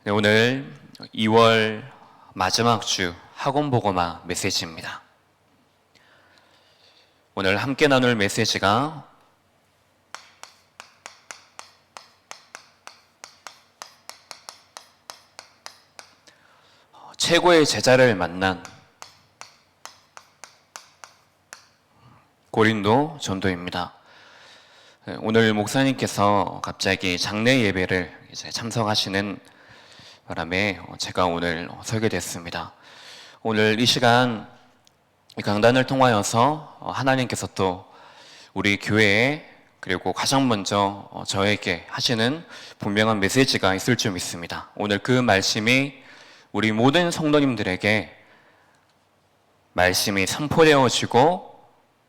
네, 오늘 2월 마지막 주 학원보고마 메시지입니다. 오늘 함께 나눌 메시지가 최고의 제자를 만난 고린도 전도입니다. 오늘 목사님께서 갑자기 장례 예배를 참석하시는 바람에 제가 오늘 서게 됐습니다. 오늘 이 시간 이 강단을 통하여서 하나님께서 또 우리 교회에 그리고 가장 먼저 저에게 하시는 분명한 메시지가 있을 줄 믿습니다. 오늘 그 말씀이 우리 모든 성도님들에게 말씀이 선포되어지고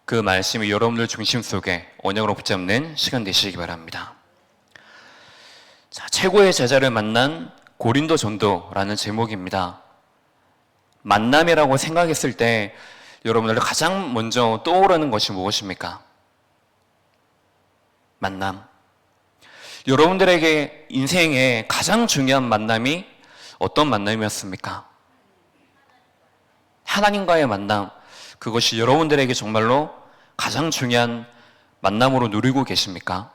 그 말씀이 여러분들 중심 속에 언약으로 붙잡는 시간 되시기 바랍니다. 자, 최고의 제자를 만난 고린도 전도라는 제목입니다. 만남이라고 생각했을 때 여러분들 가장 먼저 떠오르는 것이 무엇입니까? 만남. 여러분들에게 인생에 가장 중요한 만남이 어떤 만남이었습니까? 하나님과의 만남. 그것이 여러분들에게 정말로 가장 중요한 만남으로 누리고 계십니까?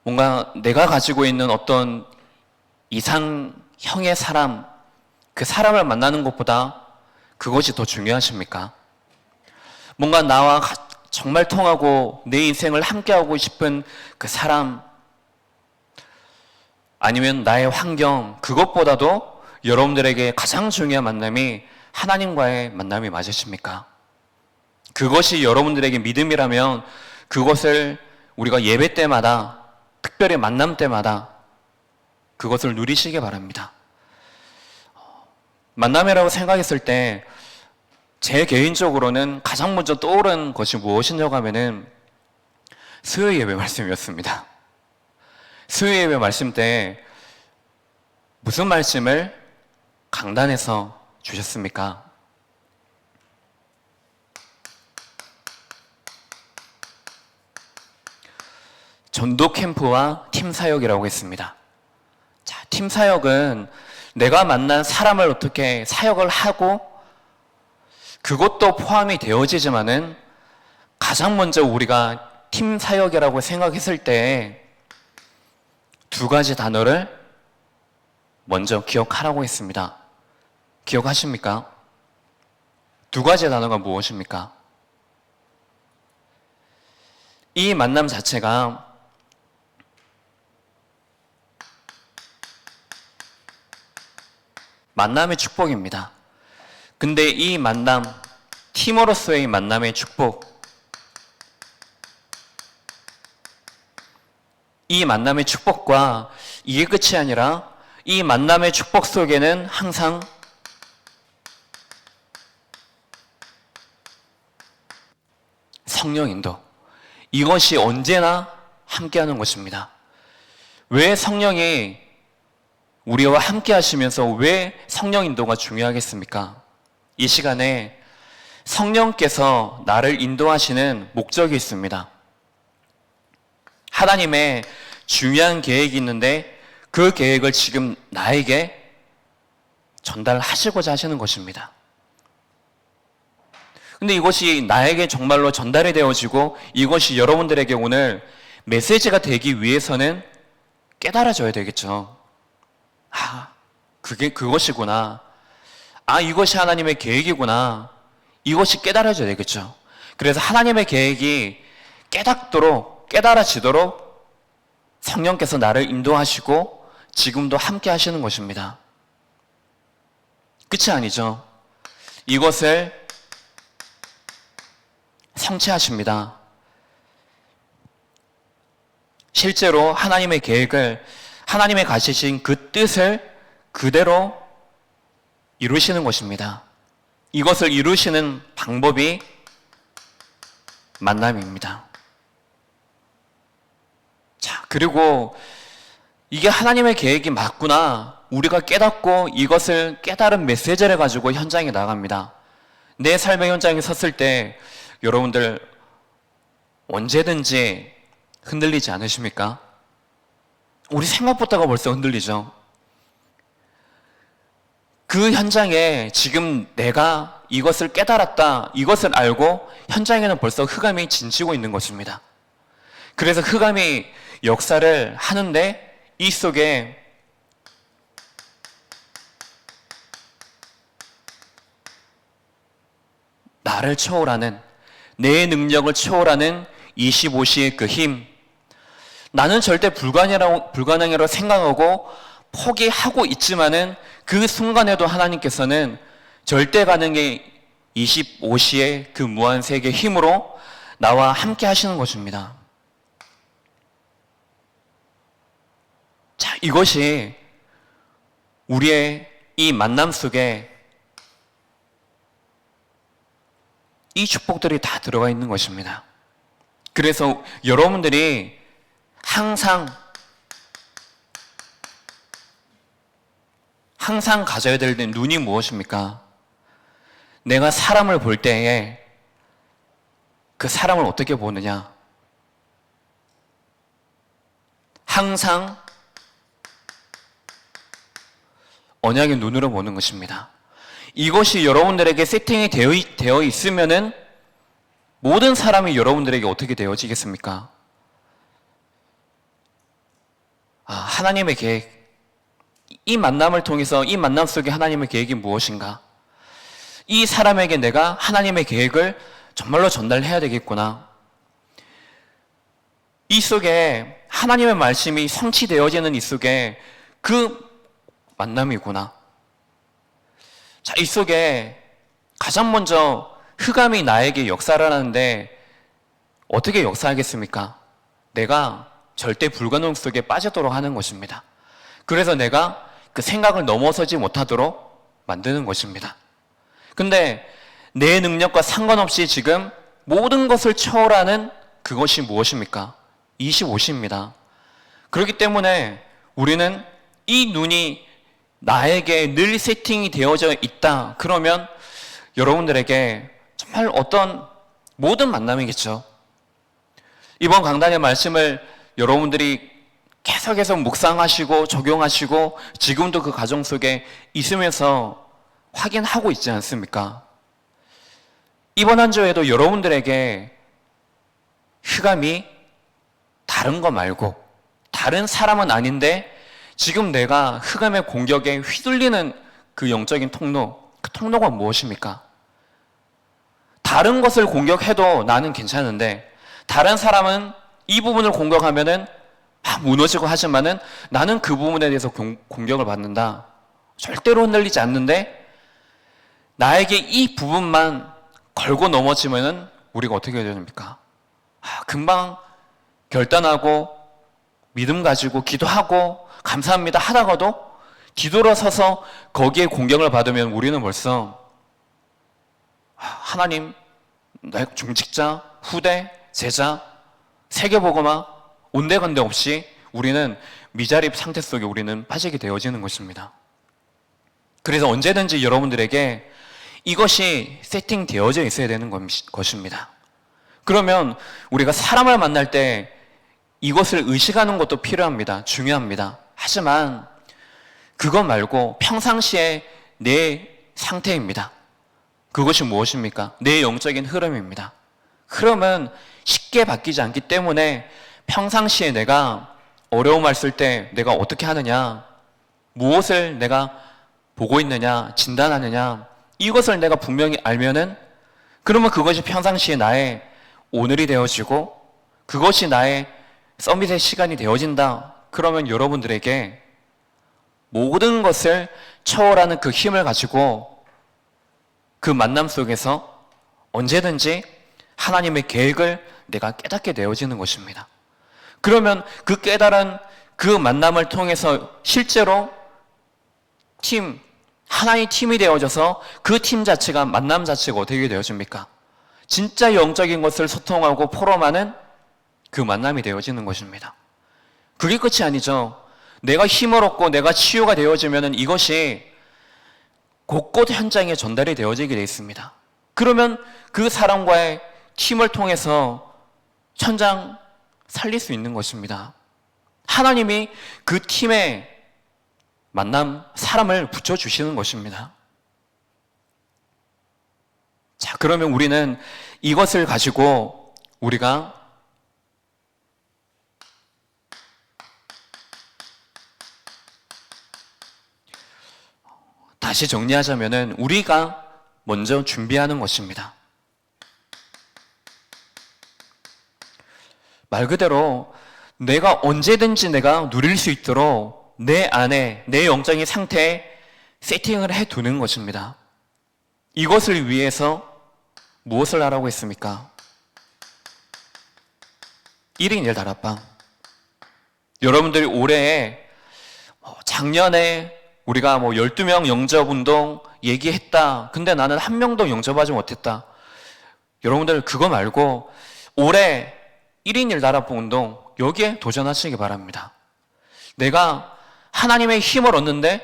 뭔가 내가 가지고 있는 어떤 이상형의 사람, 그 사람을 만나는 것보다 그것이 더 중요하십니까? 뭔가 나와 정말 통하고 내 인생을 함께하고 싶은 그 사람, 아니면 나의 환경, 그것보다도 여러분들에게 가장 중요한 만남이 하나님과의 만남이 맞으십니까? 그것이 여러분들에게 믿음이라면 그것을 우리가 예배 때마다, 특별히 만남 때마다 그것을 누리시기 바랍니다. 만남이라고 생각했을 때 제 개인적으로는 가장 먼저 떠오른 것이 무엇이냐고 하면은 수요 예배 말씀이었습니다. 수요 예배 말씀 때 무슨 말씀을 강단에서 주셨습니까? 전도 캠프와 팀 사역이라고 했습니다. 자, 팀 사역은 내가 만난 사람을 어떻게 사역을 하고 그것도 포함이 되어지지만은 가장 먼저 우리가 팀 사역이라고 생각했을 때 두 가지 단어를 먼저 기억하라고 했습니다. 기억하십니까? 두 가지 단어가 무엇입니까? 이 만남 자체가 만남의 축복입니다. 근데 이 만남, 팀으로서의 만남의 축복, 이 만남의 축복과 이게 끝이 아니라 이 만남의 축복 속에는 항상 성령 인도, 이것이 언제나 함께하는 것입니다. 왜 성령이 우리와 함께 하시면서 왜 성령 인도가 중요하겠습니까? 이 시간에 성령께서 나를 인도하시는 목적이 있습니다. 하나님의 중요한 계획이 있는데 그 계획을 지금 나에게 전달하시고자 하시는 것입니다. 근데 이것이 나에게 정말로 전달이 되어지고 이것이 여러분들에게 오늘 메시지가 되기 위해서는 깨달아져야 되겠죠. 그것이구나. 이것이 하나님의 계획이구나. 이것이 깨달아져야 되겠죠. 그래서 하나님의 계획이 깨달아지도록 성령께서 나를 인도하시고 지금도 함께 하시는 것입니다. 끝이 아니죠. 이것을 성취하십니다. 실제로 하나님의 계획을, 하나님의 가지신 그 뜻을 그대로 이루시는 것입니다. 이것을 이루시는 방법이 만남입니다. 자, 그리고 이게 하나님의 계획이 맞구나. 우리가 깨닫고 이것을 깨달은 메시지를 가지고 현장에 나갑니다. 내 삶의 현장에 섰을 때 여러분들 언제든지 흔들리지 않으십니까? 우리 생각부터가 벌써 흔들리죠. 그 현장에 지금 내가 이것을 깨달았다, 이것을 알고 현장에는 벌써 흑암이 진치고 있는 것입니다. 그래서 흑암이 역사를 하는데 이 속에 나를 초월하는, 내 능력을 초월하는 25시의 그 힘, 나는 절대 불가능이라고 생각하고 포기하고 있지만은 그 순간에도 하나님께서는 절대 가능의 25시의 그 무한세계의 힘으로 나와 함께 하시는 것입니다. 자, 이것이 우리의 이 만남 속에 이 축복들이 다 들어가 있는 것입니다. 그래서 여러분들이 항상 가져야 될 눈이 무엇입니까? 내가 사람을 볼 때에 그 사람을 어떻게 보느냐? 항상 언약의 눈으로 보는 것입니다. 이것이 여러분들에게 세팅이 되어 있으면은 모든 사람이 여러분들에게 어떻게 되어지겠습니까? 하나님의 계획, 이 만남을 통해서 이 만남 속에 하나님의 계획이 무엇인가? 이 사람에게 내가 하나님의 계획을 정말로 전달해야 되겠구나. 이 속에 하나님의 말씀이 성취되어지는 이 속에 그 만남이구나. 자, 이 속에 가장 먼저 흑암이 나에게 역사를 하는데 어떻게 역사하겠습니까? 내가 절대 불가능 속에 빠지도록 하는 것입니다. 그래서 내가 그 생각을 넘어서지 못하도록 만드는 것입니다. 근데 내 능력과 상관없이 지금 모든 것을 초월하는 그것이 무엇입니까? 25시입니다. 그렇기 때문에 우리는 이 눈이 나에게 늘 세팅이 되어져 있다. 그러면 여러분들에게 정말 어떤 모든 만남이겠죠. 이번 강단의 말씀을 여러분들이 계속해서 묵상하시고 적용하시고 지금도 그 과정 속에 있으면서 확인하고 있지 않습니까? 이번 한 주에도 여러분들에게 흑암이 다른 거 말고 다른 사람은 아닌데 지금 내가 흑암의 공격에 휘둘리는 그 영적인 통로, 그 통로가 무엇입니까? 다른 것을 공격해도 나는 괜찮은데 다른 사람은 이 부분을 공격하면은 무너지고 하지만은 나는 그 부분에 대해서 공격을 받는다. 절대로 흔들리지 않는데 나에게 이 부분만 걸고 넘어지면은 우리가 어떻게 해야 됩니까? 금방 결단하고 믿음 가지고 기도하고 감사합니다 하다가도 뒤돌아서서 거기에 공격을 받으면 우리는 벌써 하나님, 나의 중직자, 후대, 제자, 세계복음화 온데간데 없이 우리는 미자립 상태 속에 우리는 빠지게 되어지는 것입니다. 그래서 언제든지 여러분들에게 이것이 세팅되어져 있어야 되는 것입니다. 그러면 우리가 사람을 만날 때 이것을 의식하는 것도 필요합니다. 중요합니다. 하지만 그것 말고 평상시에 내 상태입니다. 그것이 무엇입니까? 내 영적인 흐름입니다. 흐름은 쉽게 바뀌지 않기 때문에 평상시에 내가 어려움 왔을 때 내가 어떻게 하느냐, 무엇을 내가 보고 있느냐, 진단하느냐, 이것을 내가 분명히 알면은 그러면 그것이 평상시에 나의 오늘이 되어지고 그것이 나의 서밋의 시간이 되어진다. 그러면 여러분들에게 모든 것을 초월하는 그 힘을 가지고 그 만남 속에서 언제든지 하나님의 계획을 내가 깨닫게 되어지는 것입니다. 그러면 그 깨달은 그 만남을 통해서 실제로 하나의 팀이 되어져서 그 팀 자체가, 만남 자체가 어떻게 되어집니까? 진짜 영적인 것을 소통하고 포럼하는 그 만남이 되어지는 것입니다. 그게 끝이 아니죠. 내가 힘을 얻고 내가 치유가 되어지면 이것이 곳곳 현장에 전달이 되어지게 되어 있습니다. 그러면 그 사람과의 팀을 통해서 천장 살릴 수 있는 것입니다. 하나님이 그 팀에 만남 사람을 붙여주시는 것입니다. 자, 그러면 우리는 이것을 가지고 우리가 다시 정리하자면은 우리가 먼저 준비하는 것입니다. 말 그대로 내가 언제든지 내가 누릴 수 있도록 내 안에 내 영적인 상태에 세팅을 해두는 것입니다. 이것을 위해서 무엇을 하라고 했습니까? 1인 1다락방. 여러분들이 올해 작년에 우리가 12명 영접운동 얘기했다. 근데 나는 한 명도 영접하지 못했다. 여러분들 그거 말고 올해 1인 1다락방 운동 여기에 도전하시기 바랍니다. 내가 하나님의 힘을 얻는데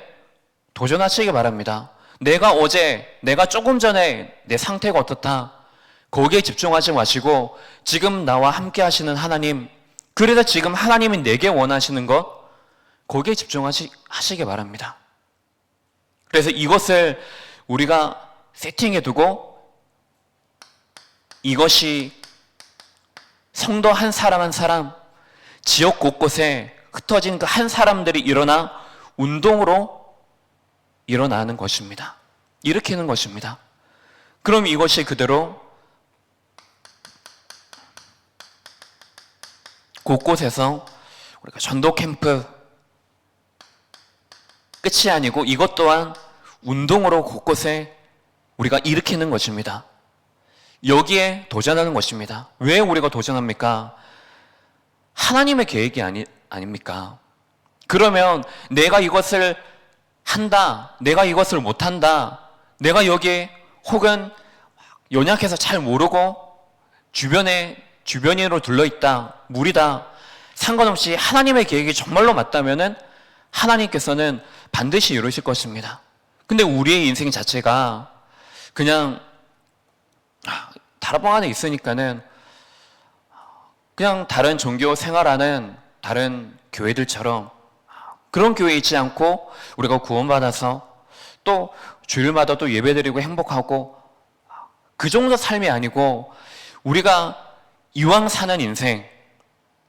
도전하시기 바랍니다. 내가 조금 전에 내 상태가 어떻다. 거기에 집중하지 마시고 지금 나와 함께 하시는 하나님, 그래서 지금 하나님이 내게 원하시는 것, 거기에 집중하시기 바랍니다. 그래서 이것을 우리가 세팅해 두고 이것이 성도 한 사람 한 사람, 지역 곳곳에 흩어진 그 한 사람들이 일어나 운동으로 일어나는 것입니다. 일으키는 것입니다. 그럼 이것이 그대로 곳곳에서 우리가 전도 캠프 끝이 아니고 이것 또한 운동으로 곳곳에 우리가 일으키는 것입니다. 여기에 도전하는 것입니다. 왜 우리가 도전합니까? 하나님의 계획이 아닙니까? 그러면 내가 이것을 한다, 내가 이것을 못한다, 내가 혹은 연약해서 잘 모르고 주변으로 둘러있다, 무리다, 상관없이 하나님의 계획이 정말로 맞다면은 하나님께서는 반드시 이루실 것입니다. 근데 우리의 인생 자체가 그냥 다락방 안에 있으니까는 그냥 다른 종교 생활하는 다른 교회들처럼 그런 교회에 있지 않고 우리가 구원받아서 또 주일마다 또 예배드리고 행복하고 그 정도 삶이 아니고 우리가 이왕 사는 인생,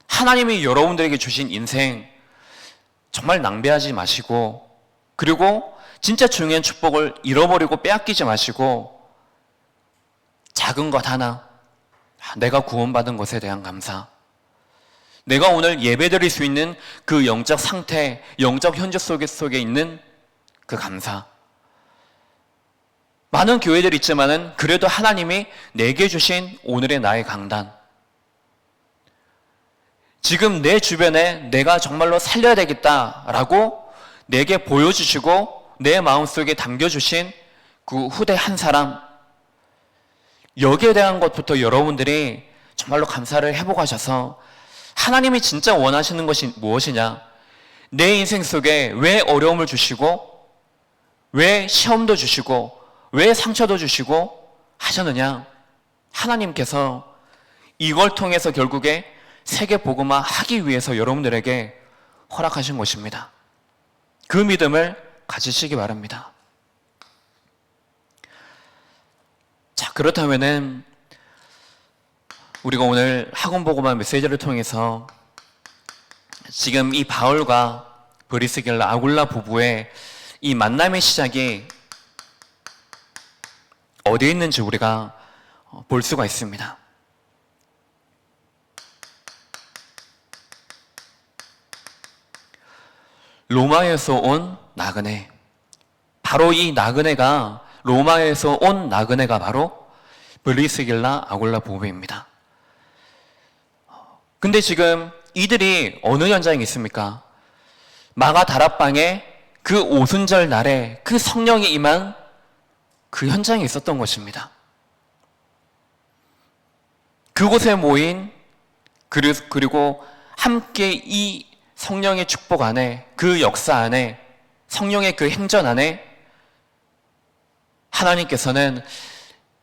하나님이 여러분들에게 주신 인생 정말 낭비하지 마시고, 그리고 진짜 중요한 축복을 잃어버리고 빼앗기지 마시고 작은 것 하나, 내가 구원받은 것에 대한 감사, 내가 오늘 예배드릴 수 있는 그 영적 상태, 영적 현재 속에 있는 그 감사. 많은 교회들이 있지만은 그래도 하나님이 내게 주신 오늘의 나의 강단, 지금 내 주변에 내가 정말로 살려야 되겠다라고 내게 보여주시고 내 마음속에 담겨주신 그 후대 한 사람, 여기에 대한 것부터 여러분들이 정말로 감사를 해보가셔서 하나님이 진짜 원하시는 것이 무엇이냐, 내 인생 속에 왜 어려움을 주시고 왜 시험도 주시고 왜 상처도 주시고 하셨느냐, 하나님께서 이걸 통해서 결국에 세계 복음화 하기 위해서 여러분들에게 허락하신 것입니다. 그 믿음을 가지시기 바랍니다. 자, 그렇다면은 우리가 오늘 학원 복음화 메시지를 통해서 지금 이 바울과 브리스길라 아굴라 부부의 이 만남의 시작이 어디에 있는지 우리가 볼 수가 있습니다. 로마에서 온 나그네, 바로 이 나그네가, 로마에서 온 나그네가 바로 브리스길라 아굴라 부부입니다. 근데 지금 이들이 어느 현장에 있습니까? 마가 다락방에 그 오순절 날에 그 성령이 임한 그 현장에 있었던 것입니다. 그곳에 모인, 그리고 함께 이 성령의 축복 안에, 그 역사 안에, 성령의 그 행전 안에 하나님께서는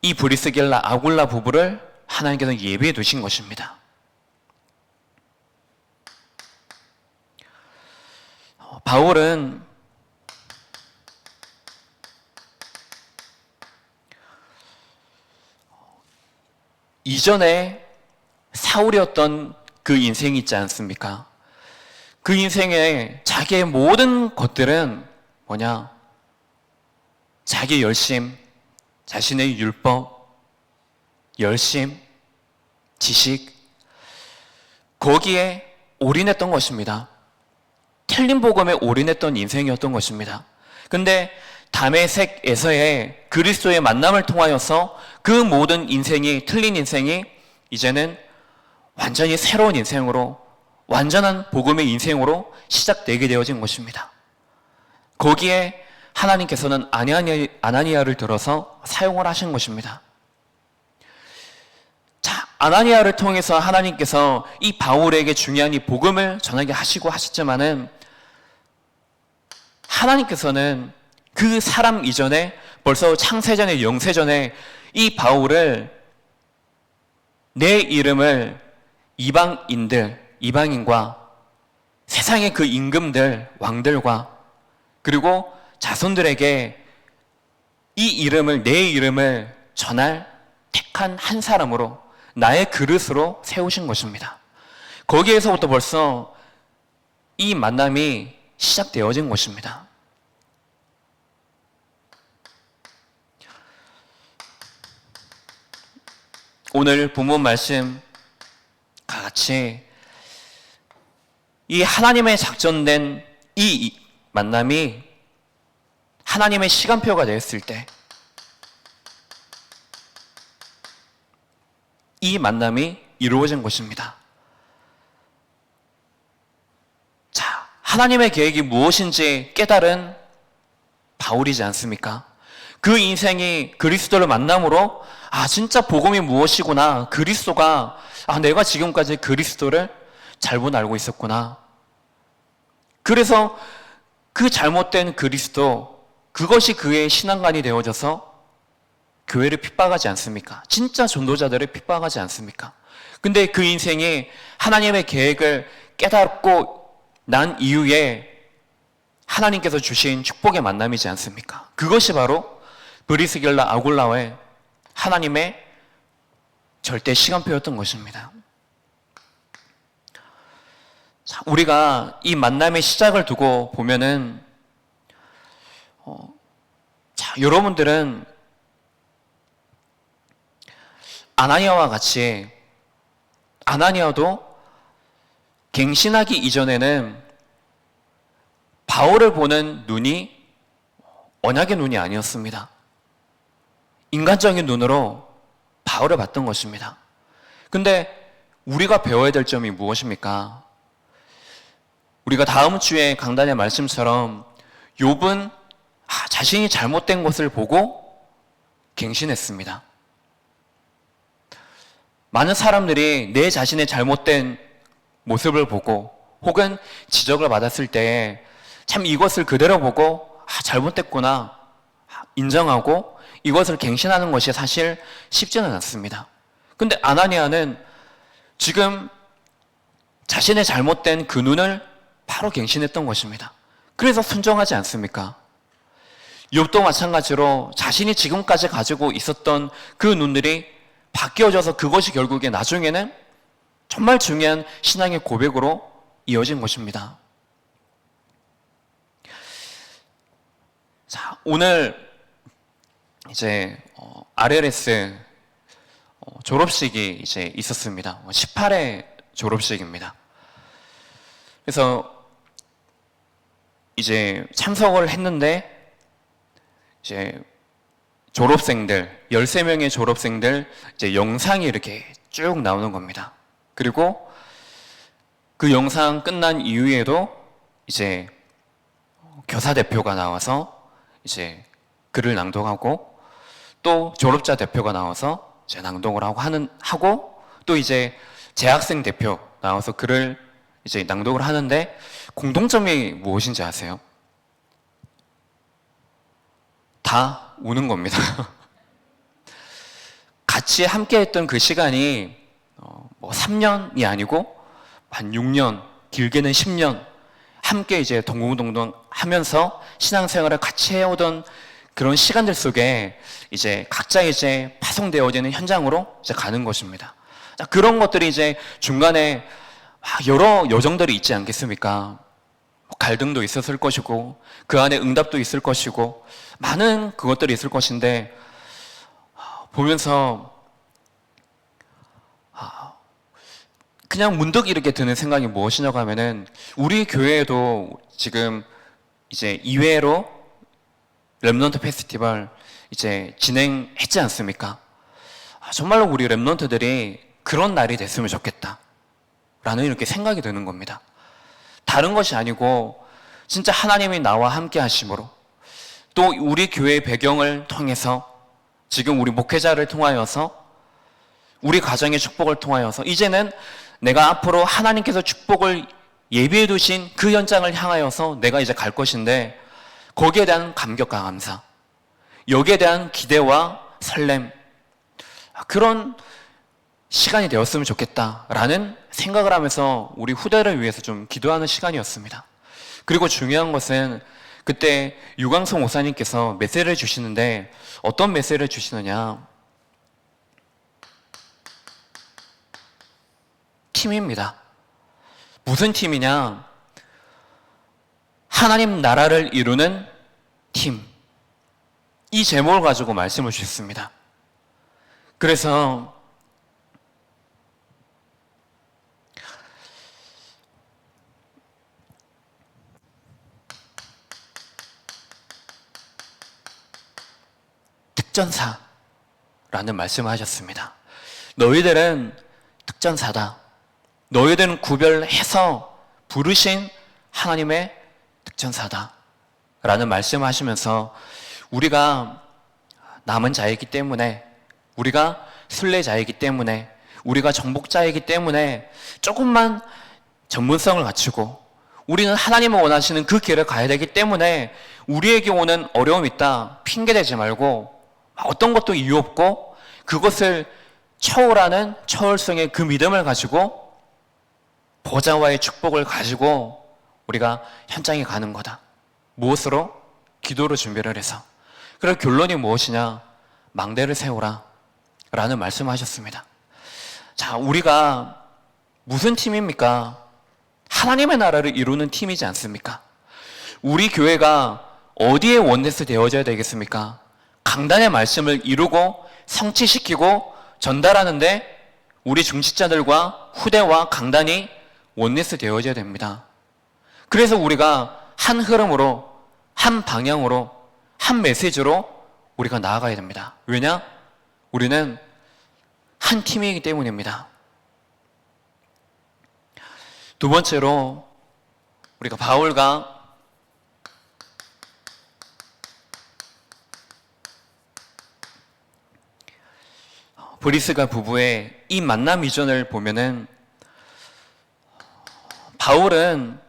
이 브리스길라 아굴라 부부를 하나님께서 예비해 두신 것입니다. 바울은 이전에 사울이었던 그 인생이 있지 않습니까? 그 인생에 자기의 모든 것들은 뭐냐? 자기 열심, 자신의 율법, 열심, 지식, 거기에 올인했던 것입니다. 틀린 복음에 올인했던 인생이었던 것입니다. 근데 다메섹에서의 그리스도의 만남을 통하여서 그 모든 인생이, 틀린 인생이 이제는 완전히 새로운 인생으로, 완전한 복음의 인생으로 시작되게 되어진 것입니다. 거기에 하나님께서는 아나니아를 들어서 사용을 하신 것입니다. 자, 아나니아를 통해서 하나님께서 이 바울에게 중요한 이 복음을 전하게 하시고 하셨지만은 하나님께서는 그 사람 이전에 벌써 창세전에 영세전에 이 바울을 내 이름을 이방인과 세상의 그 임금들, 왕들과 그리고 자손들에게 이 이름을, 내 이름을 전할 택한 한 사람으로 나의 그릇으로 세우신 것입니다. 거기에서부터 벌써 이 만남이 시작되어진 것입니다. 오늘 본문 말씀과 같이 이 하나님의 작전된 이 만남이 하나님의 시간표가 되었을 때 이 만남이 이루어진 것입니다. 자, 하나님의 계획이 무엇인지 깨달은 바울이지 않습니까? 그 인생이 그리스도를 만남으로 진짜 복음이 무엇이구나. 그리스도가 내가 지금까지 그리스도를 잘못 알고 있었구나. 그래서 그 잘못된 그리스도, 그것이 그의 신앙관이 되어져서 교회를 핍박하지 않습니까? 진짜 전도자들을 핍박하지 않습니까? 근데 그 인생이 하나님의 계획을 깨닫고 난 이후에 하나님께서 주신 축복의 만남이지 않습니까? 그것이 바로 브리스길라 아굴라의 하나님의 절대 시간표였던 것입니다. 자, 우리가 이 만남의 시작을 두고 보면은 여러분들은 아나니아와 같이 아나니아도 갱신하기 이전에는 바울을 보는 눈이 언약의 눈이 아니었습니다. 인간적인 눈으로 바울을 봤던 것입니다. 근데 우리가 배워야 될 점이 무엇입니까? 우리가 다음 주에 강단의 말씀처럼 욥은 자신이 잘못된 것을 보고 갱신했습니다. 많은 사람들이 내 자신의 잘못된 모습을 보고 혹은 지적을 받았을 때 참 이것을 그대로 보고 잘못됐구나 인정하고 이것을 갱신하는 것이 사실 쉽지는 않습니다. 근데 아나니아는 지금 자신의 잘못된 그 눈을 바로 갱신했던 것입니다. 그래서 순종하지 않습니까? 욥도 마찬가지로 자신이 지금까지 가지고 있었던 그 눈들이 바뀌어져서 그것이 결국에 나중에는 정말 중요한 신앙의 고백으로 이어진 것입니다. 자, 오늘 이제 RLS 졸업식이 이제 있었습니다. 18회 졸업식입니다. 그래서 이제 참석을 했는데 이제 졸업생들 13명의 졸업생들 이제 영상이 이렇게 쭉 나오는 겁니다. 그리고 그 영상 끝난 이후에도 이제 교사 대표가 나와서 이제 글을 낭독하고 또 졸업자 대표가 나와서 이제 낭독을 하고 또 이제 재학생 대표 나와서 글을 이제 낭독을 하는데 공통점이 무엇인지 아세요? 다 우는 겁니다. 같이 함께 했던 그 시간이 3년이 아니고 한 6년, 길게는 10년 함께 이제 동공동동 하면서 신앙생활을 같이 해오던 그런 시간들 속에 이제 각자 이제 파송되어지는 현장으로 이제 가는 것입니다. 자, 그런 것들이 이제 중간에 여러 여정들이 있지 않겠습니까? 갈등도 있었을 것이고 그 안에 응답도 있을 것이고 많은 그것들이 있을 것인데 보면서 그냥 문득 이렇게 드는 생각이 무엇이냐고 하면은 우리 교회에도 지금 이제 2회로 렘넌트 페스티벌 이제 진행했지 않습니까? 정말로 우리 렘넌트들이 그런 날이 됐으면 좋겠다 라는 이렇게 생각이 드는 겁니다. 다른 것이 아니고 진짜 하나님이 나와 함께 하심으로 또 우리 교회의 배경을 통해서 지금 우리 목회자를 통하여서 우리 가정의 축복을 통하여서 이제는 내가 앞으로 하나님께서 축복을 예비해 두신 그 현장을 향하여서 내가 이제 갈 것인데 거기에 대한 감격과 감사, 여기에 대한 기대와 설렘, 그런 시간이 되었으면 좋겠다라는 생각을 하면서 우리 후대를 위해서 좀 기도하는 시간이었습니다. 그리고 중요한 것은 그때 유광성 목사님께서 메시지를 주시는데 어떤 메시지를 주시느냐, 팀입니다. 무슨 팀이냐? 하나님 나라를 이루는 팀. 이 제목을 가지고 말씀을 주셨습니다. 그래서 특전사라는 말씀을 하셨습니다. 너희들은 특전사다. 너희들은 구별해서 부르신 하나님의 특전사다 라는 말씀을 하시면서 우리가 남은 자이기 때문에, 우리가 순례자이기 때문에, 우리가 정복자이기 때문에 조금만 전문성을 갖추고 우리는 하나님을 원하시는 그 길을 가야 되기 때문에 우리에게 오는 어려움이 있다 핑계대지 말고 어떤 것도 이유 없고 그것을 초월하는 초월성의 그 믿음을 가지고 보좌와의 축복을 가지고 우리가 현장에 가는 거다. 무엇으로? 기도로 준비를 해서. 그래서 결론이 무엇이냐? 망대를 세우라 라는 말씀을 하셨습니다. 자, 우리가 무슨 팀입니까? 하나님의 나라를 이루는 팀이지 않습니까? 우리 교회가 어디에 원내스 되어져야 되겠습니까? 강단의 말씀을 이루고 성취시키고 전달하는데 우리 중직자들과 후대와 강단이 원내스 되어져야 됩니다. 그래서 우리가 한 흐름으로, 한 방향으로, 한 메시지로 우리가 나아가야 됩니다. 왜냐? 우리는 한 팀이기 때문입니다. 두 번째로 우리가 바울과 브리스가 부부의 이 만남 이전을 보면은 바울은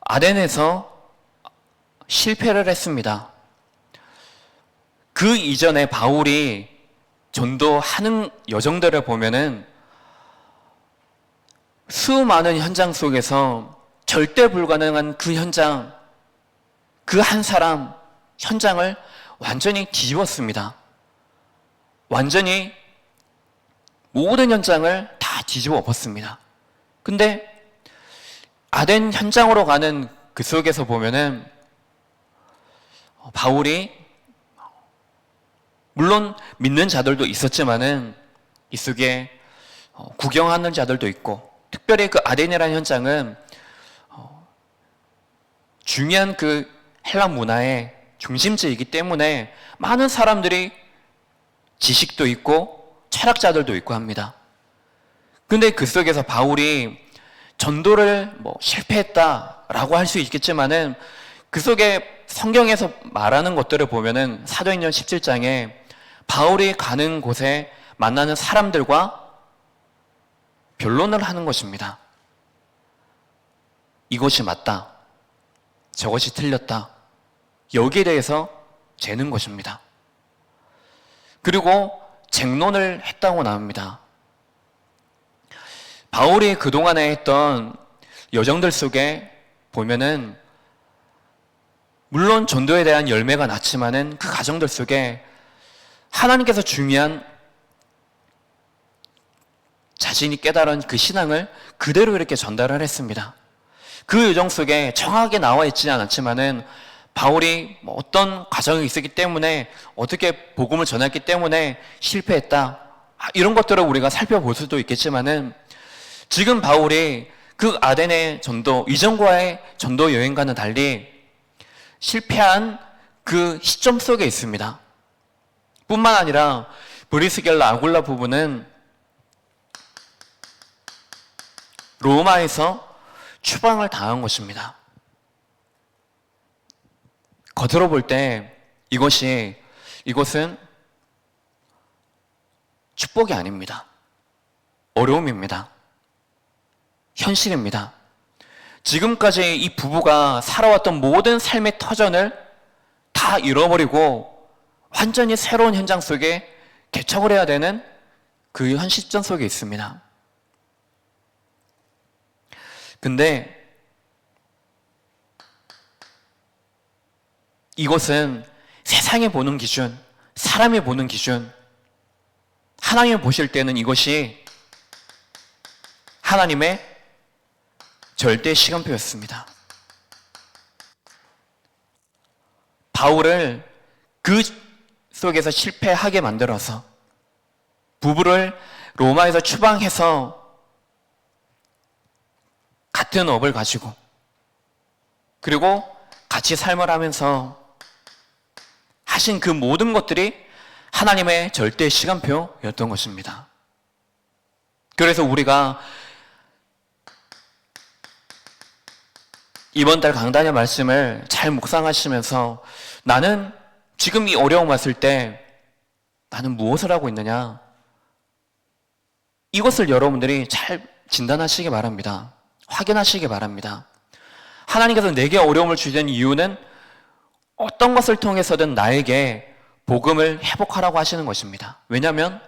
아덴에서 실패를 했습니다. 그 이전에 바울이 전도하는 여정들을 보면은 수많은 현장 속에서 절대 불가능한 그 현장, 그 한 사람 현장을 완전히 뒤집었습니다. 완전히 모든 현장을 다 뒤집어 엎었습니다. 근데 아덴 현장으로 가는 그 속에서 보면은 바울이 물론 믿는 자들도 있었지만은 이 속에 구경하는 자들도 있고, 특별히 그 아덴이라는 현장은 중요한 그 헬라 문화의 중심지이기 때문에 많은 사람들이 지식도 있고 철학자들도 있고 합니다. 근데 그 속에서 바울이 전도를 실패했다라고 할 수 있겠지만은 그 속에 성경에서 말하는 것들을 보면은 사도행전 17장에 바울이 가는 곳에 만나는 사람들과 변론을 하는 것입니다. 이것이 맞다, 저것이 틀렸다, 여기에 대해서 재는 것입니다. 그리고 쟁론을 했다고 나옵니다. 바울이 그동안에 했던 여정들 속에 보면은 물론 전도에 대한 열매가 났지만은 그 과정들 속에 하나님께서 중요한 자신이 깨달은 그 신앙을 그대로 이렇게 전달을 했습니다. 그 여정 속에 정확하게 나와 있지 않았지만은 바울이 어떤 과정이 있었기 때문에 어떻게 복음을 전했기 때문에 실패했다. 이런 것들을 우리가 살펴볼 수도 있겠지만은 지금 바울이 그 아덴의 전도, 이전과의 전도 여행과는 달리 실패한 그 시점 속에 있습니다. 뿐만 아니라 브리스겔라 아굴라 부부는 로마에서 추방을 당한 것입니다. 겉으로 볼 때 이것은 축복이 아닙니다. 어려움입니다. 현실입니다. 지금까지 이 부부가 살아왔던 모든 삶의 터전을 다 잃어버리고 완전히 새로운 현장 속에 개척을 해야 되는 그 현 시점 속에 있습니다. 근데 이것은 세상이 보는 기준, 사람이 보는 기준, 하나님이 보실 때는 이것이 하나님의 절대 시간표였습니다. 바울을 그 속에서 실패하게 만들어서 부부를 로마에서 추방해서 같은 업을 가지고 그리고 같이 삶을 하면서 하신 그 모든 것들이 하나님의 절대 시간표였던 것입니다. 그래서 우리가 이번 달 강단의 말씀을 잘 묵상하시면서 나는 지금 이 어려움 왔을 때 나는 무엇을 하고 있느냐? 이것을 여러분들이 잘 진단하시기 바랍니다. 확인하시기 바랍니다. 하나님께서 내게 어려움을 주시는 이유는 어떤 것을 통해서든 나에게 복음을 회복하라고 하시는 것입니다. 왜냐하면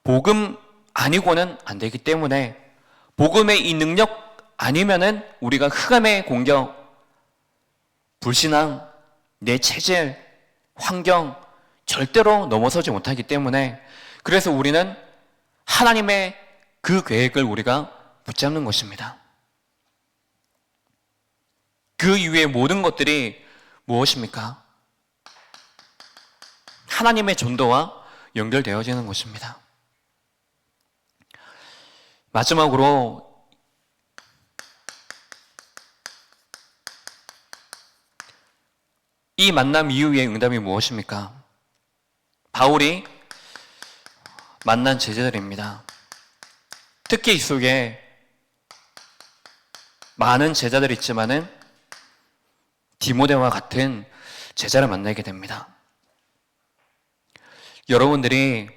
복음 아니고는 안 되기 때문에 복음의 이 능력 아니면은 우리가 흑암의 공격, 불신앙, 내 체질, 환경 절대로 넘어서지 못하기 때문에 그래서 우리는 하나님의 그 계획을 우리가 붙잡는 것입니다. 그 이외의 모든 것들이 무엇입니까? 하나님의 전도와 연결되어지는 것입니다. 마지막으로 이 만남 이후의 응답이 무엇입니까? 바울이 만난 제자들입니다. 특히 이 속에 많은 제자들이 있지만은 디모데와 같은 제자를 만나게 됩니다. 여러분들이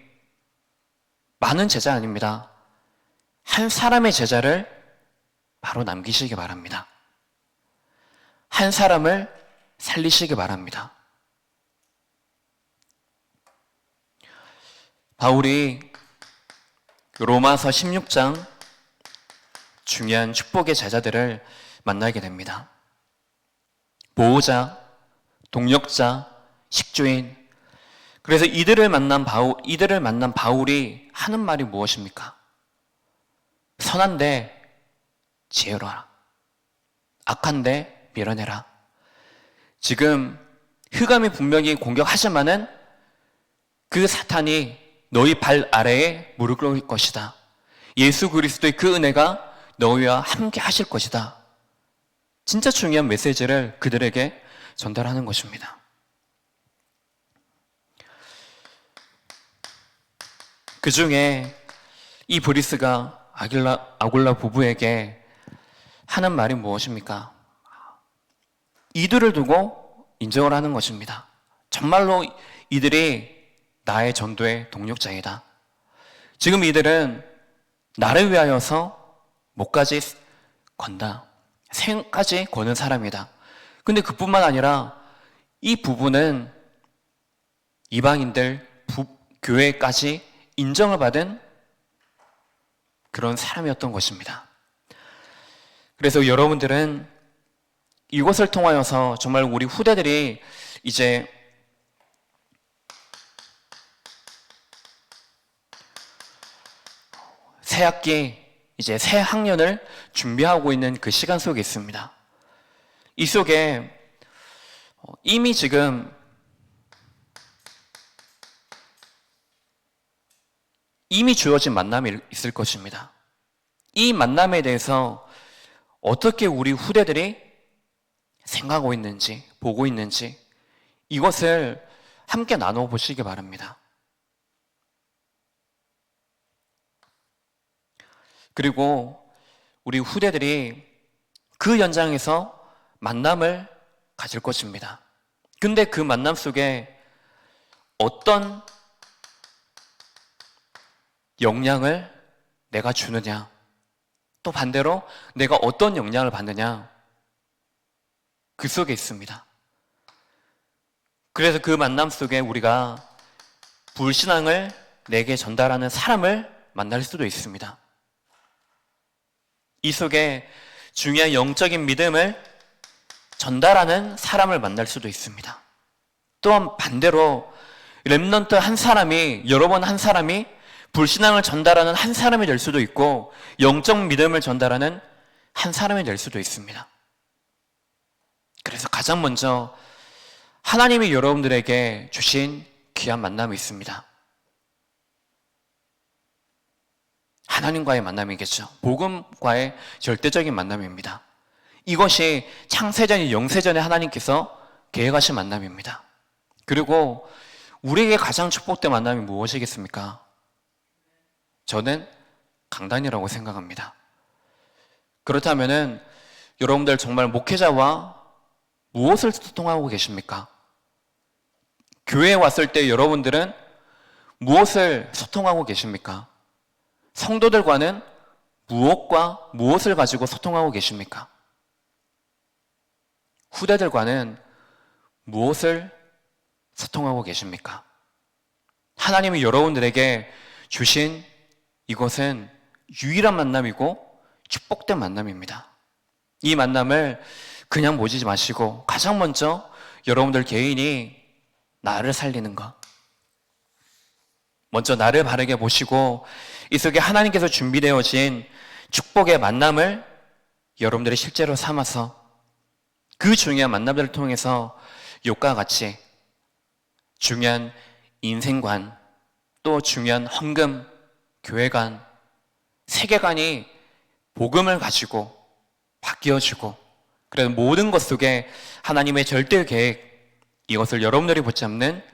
많은 제자 아닙니다. 한 사람의 제자를 바로 남기시기 바랍니다. 한 사람을 살리시기 바랍니다. 바울이 로마서 16장 중요한 축복의 제자들을 만나게 됩니다. 보호자, 동력자, 식주인. 그래서 이들을 만난 바울이 하는 말이 무엇입니까? 선한데 지혜로라. 악한데 밀어내라. 지금 흑암이 분명히 공격하지만은 그 사탄이 너희 발 아래에 무릎 꿇을 것이다. 예수 그리스도의 그 은혜가 너희와 함께 하실 것이다. 진짜 중요한 메시지를 그들에게 전달하는 것입니다. 그 중에 이 브리스가 아굴라 부부에게 하는 말이 무엇입니까? 이들을 두고 인정을 하는 것입니다. 정말로 이들이 나의 전도의 동력자이다. 지금 이들은 나를 위하여서 목까지 건다. 생까지 거는 사람이다. 근데 그뿐만 아니라 이 부부는 이방인들 교회까지 인정을 받은 그런 사람이었던 것입니다. 그래서 여러분들은 이것을 통하여서 정말 우리 후대들이 이제 새 학기, 이제 새 학년을 준비하고 있는 그 시간 속에 있습니다. 이 속에 이미 지금 주어진 만남이 있을 것입니다. 이 만남에 대해서 어떻게 우리 후대들이 생각하고 있는지, 보고 있는지 이것을 함께 나눠보시기 바랍니다. 그리고 우리 후대들이 그 연장에서 만남을 가질 것입니다. 근데 그 만남 속에 어떤 영향을 내가 주느냐, 또 반대로 내가 어떤 영향을 받느냐, 그 속에 있습니다. 그래서 그 만남 속에 우리가 불신앙을 내게 전달하는 사람을 만날 수도 있습니다. 이 속에 중요한 영적인 믿음을 전달하는 사람을 만날 수도 있습니다. 또한 반대로 렘넌트 한 사람이, 여러 번 한 사람이 불신앙을 전달하는 한 사람이 될 수도 있고 영적 믿음을 전달하는 한 사람이 될 수도 있습니다. 그래서 가장 먼저 하나님이 여러분들에게 주신 귀한 만남이 있습니다. 하나님과의 만남이겠죠. 복음과의 절대적인 만남입니다. 이것이 창세전이 영세전에 하나님께서 계획하신 만남입니다. 그리고 우리에게 가장 축복된 만남이 무엇이겠습니까? 저는 강단이라고 생각합니다. 그렇다면은 여러분들 정말 목회자와 무엇을 소통하고 계십니까? 교회에 왔을 때 여러분들은 무엇을 소통하고 계십니까? 성도들과는 무엇을 가지고 소통하고 계십니까? 후대들과는 무엇을 소통하고 계십니까? 하나님이 여러분들에게 주신 이것은 유일한 만남이고 축복된 만남입니다. 이 만남을 그냥 보지 마시고 가장 먼저 여러분들 개인이 나를 살리는 것, 먼저 나를 바르게 보시고 이 속에 하나님께서 준비되어진 축복의 만남을 여러분들이 실제로 삼아서 그 중요한 만남들을 통해서 욥과 같이 중요한 인생관, 또 중요한 헌금, 교회관, 세계관이 복음을 가지고 바뀌어지고, 그래서 모든 것 속에 하나님의 절대 계획, 이것을 여러분들이 붙잡는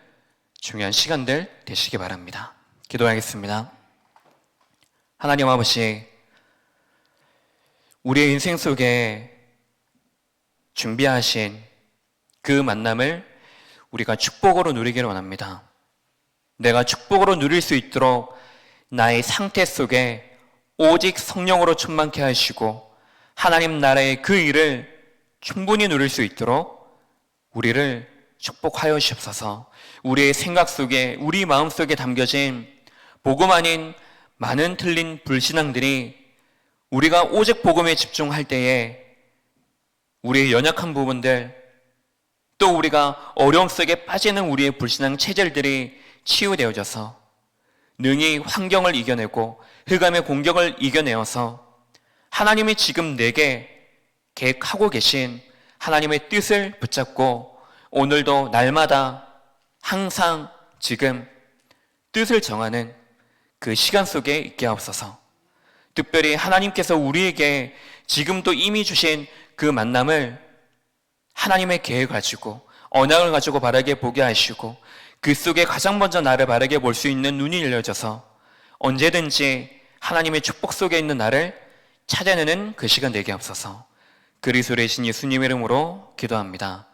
중요한 시간들 되시기 바랍니다. 기도하겠습니다. 하나님 아버지, 우리의 인생 속에 준비하신 그 만남을 우리가 축복으로 누리기를 원합니다. 내가 축복으로 누릴 수 있도록 나의 상태 속에 오직 성령으로 충만케 하시고 하나님 나라의 그 일을 충분히 누릴 수 있도록 우리를 축복하여 주옵소서. 우리의 생각 속에, 우리 마음 속에 담겨진 복음 아닌 많은 틀린 불신앙들이 우리가 오직 복음에 집중할 때에 우리의 연약한 부분들, 또 우리가 어려움 속에 빠지는 우리의 불신앙 체질들이 치유되어져서 능히 환경을 이겨내고 흑암의 공격을 이겨내어서 하나님이 지금 내게 계획하고 계신 하나님의 뜻을 붙잡고 오늘도 날마다 항상 지금 뜻을 정하는 그 시간 속에 있게 하옵소서. 특별히 하나님께서 우리에게 지금도 이미 주신 그 만남을 하나님의 계획을 가지고 언약을 가지고 바라게 보게 하시고 그 속에 가장 먼저 나를 바라게 볼 수 있는 눈이 열려져서 언제든지 하나님의 축복 속에 있는 나를 찾아내는 그 시간 되게 하옵소서. 그리스도의 신 예수님의 이름으로 기도합니다.